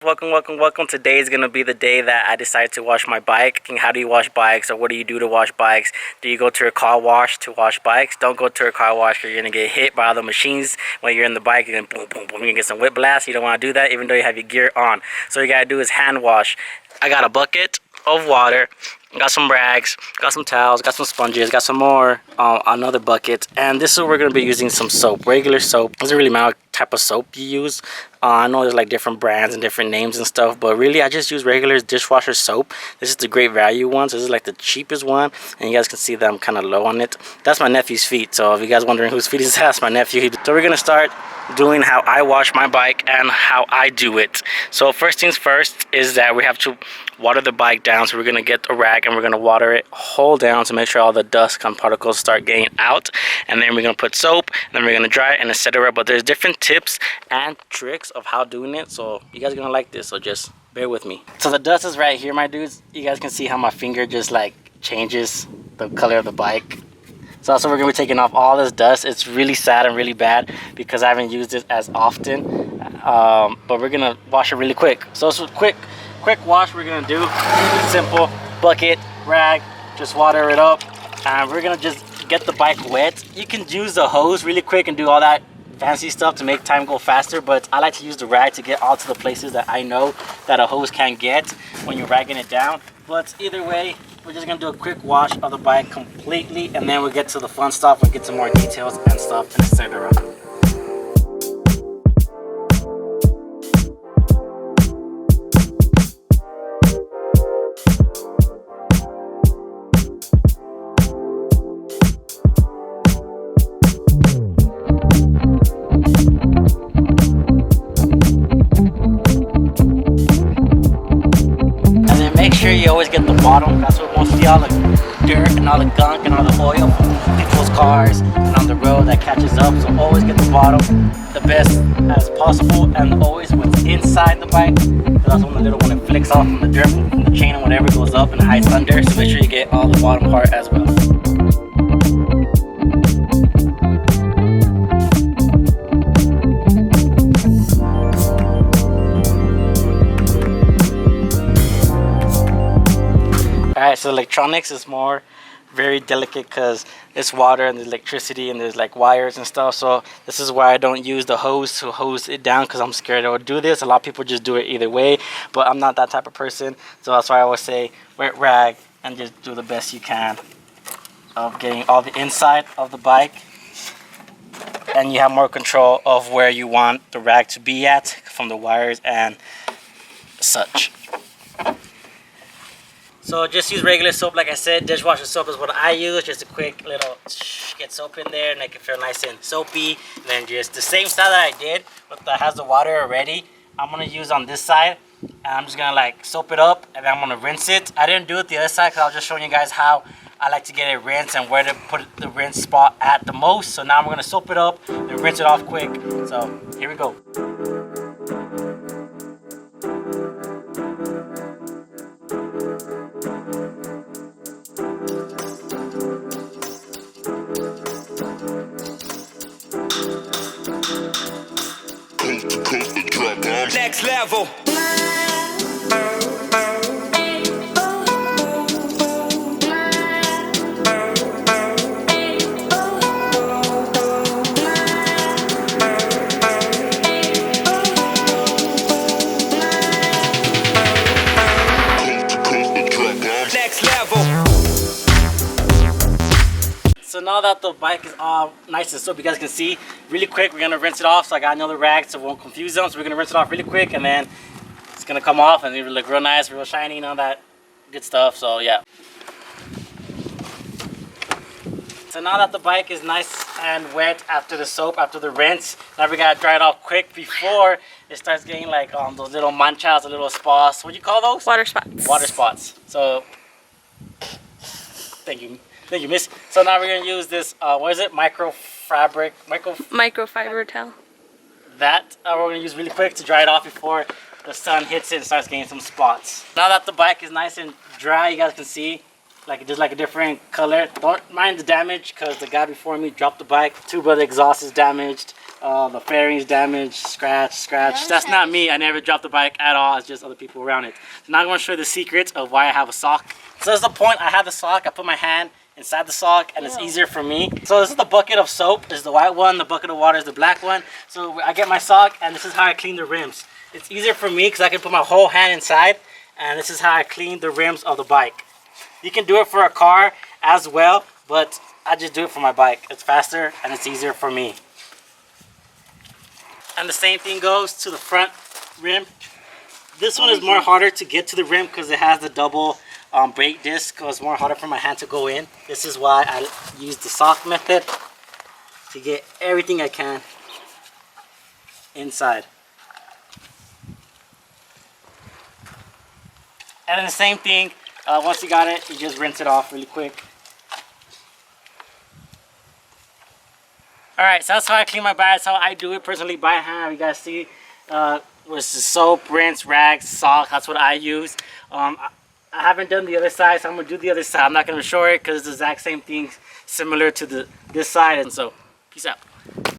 Welcome. Today is gonna be the day that I decided to wash my bike. And how do you wash bikes, or what do you do to wash bikes? Do you go to a car wash to wash bikes? Don't go to a car wash, or you're gonna get hit by all the machines when you're in the bike. You're gonna boom, boom, boom. You get some whiplash. You don't want to do that, even though you have your gear on. So what you gotta do is hand wash. I got a bucket of water. Got some rags, got some towels, got some sponges, got some more another bucket, and this is where we're gonna be using some soap, regular soap. Doesn't really matter what type of soap you use. I know there's like different brands and different names and stuff, but really I just use regular dishwasher soap. This is the great value one, so this is like the cheapest one, and you guys can see that I'm kind of low on it. That's my nephew's feet, so if you guys wondering whose feet is that, that's my nephew. So we're gonna start doing how I wash my bike and how I do it. So first things first is that we have to water the bike down. So we're gonna get a rag and we're gonna water it whole down to make sure all the dust and particles start getting out, and then we're gonna put soap, and then we're gonna dry it and etc. But there's different tips and tricks of how doing it, so you guys are gonna like this, so just bear with me. So the dust is right here, my dudes. You guys can see how my finger just like changes the color of the bike. So that's what we're gonna be taking off all this dust. It's really sad and really bad because I haven't used it as often, but we're gonna wash it really quick. So it's a quick wash we're gonna do. It's simple. Bucket, rag, just water it up, and we're gonna just get the bike wet. You can use the hose really quick and do all that fancy stuff to make time go faster, but I like to use the rag to get all to the places that I know that a hose can't get when you're ragging it down. But either way, we're just gonna do a quick wash of the bike completely, and then we'll get to the fun stuff. We'll get to more details and stuff, and etc. Make sure you always get the bottom. That's where mostly all the dirt and all the gunk and all the oil from people's cars and on the road that catches up. So always get the bottom the best as possible, and always what's inside the bike, because that's when the little one it flicks off from the dirt from the chain and whatever goes up and hides under. So make sure you get all the bottom part as well. Alright, so electronics is more very delicate because it's water and there's electricity and there's like wires and stuff. So this is why I don't use the hose to hose it down, because I'm scared I would do this. A lot of people just do it either way, but I'm not that type of person. So that's why I always say wet rag and just do the best you can of getting all the inside of the bike. And you have more control of where you want the rag to be at from the wires and such. So just use regular soap, like I said. Dishwasher soap is what I use. Just a quick little get soap in there, and make it feel nice and soapy. And then just the same style that I did, but that has the water already, I'm gonna use on this side. And I'm just gonna like soap it up, and then I'm gonna rinse it. I didn't do it the other side because I was just showing you guys how I like to get it rinsed and where to put the rinse spot at the most. So now I'm gonna soap it up and rinse it off quick. So here we go. Next level. Next level. So now that the bike is all nice and soap, you guys can see really quick, we're gonna rinse it off. So I got another rag so it won't confuse them. So we're gonna rinse it off really quick, and then it's gonna come off and it'll look real nice, real shiny, and all that good stuff. So yeah. So now that the bike is nice and wet after the soap, after the rinse, now we gotta dry it off quick before it starts getting like those little manchas, the little spots. What do you call those? Water spots. Water spots. So thank you, miss. So now we're gonna use this, what is it? Microfiber towel. That we're gonna use really quick to dry it off before the sun hits it and starts getting some spots. Now that the bike is nice and dry, you guys can see like just like a different color. Don't mind the damage because the guy before me dropped the bike. Tube of the exhaust is damaged. the fairings damaged, scratch. That's not me. I never dropped the bike at all. It's just other people around it. So now I'm going to show you the secrets of why I have a sock. So this is the point. I have the sock. I put my hand inside the sock and it's easier for me. So this is the bucket of soap. This is the white one. The bucket of water is the black one. So I get my sock and this is how I clean the rims. It's easier for me because I can put my whole hand inside, and this is how I clean the rims of the bike. You can do it for a car as well, but I just do it for my bike. It's faster and it's easier for me. And the same thing goes to the front rim. This one is more harder to get to the rim because it has the double brake disc, so it's more harder for my hand to go in. This is why I use the sock method to get everything I can inside. And then the same thing, once you got it, you just rinse it off really quick. Alright, so that's how I clean my bike. That's how I do it personally by hand. You guys see, with the soap, rinse, rags, sock. That's what I use. I haven't done the other side, so I'm going to do the other side. I'm not going to show it because it's the exact same thing, similar to this side. And so, peace out.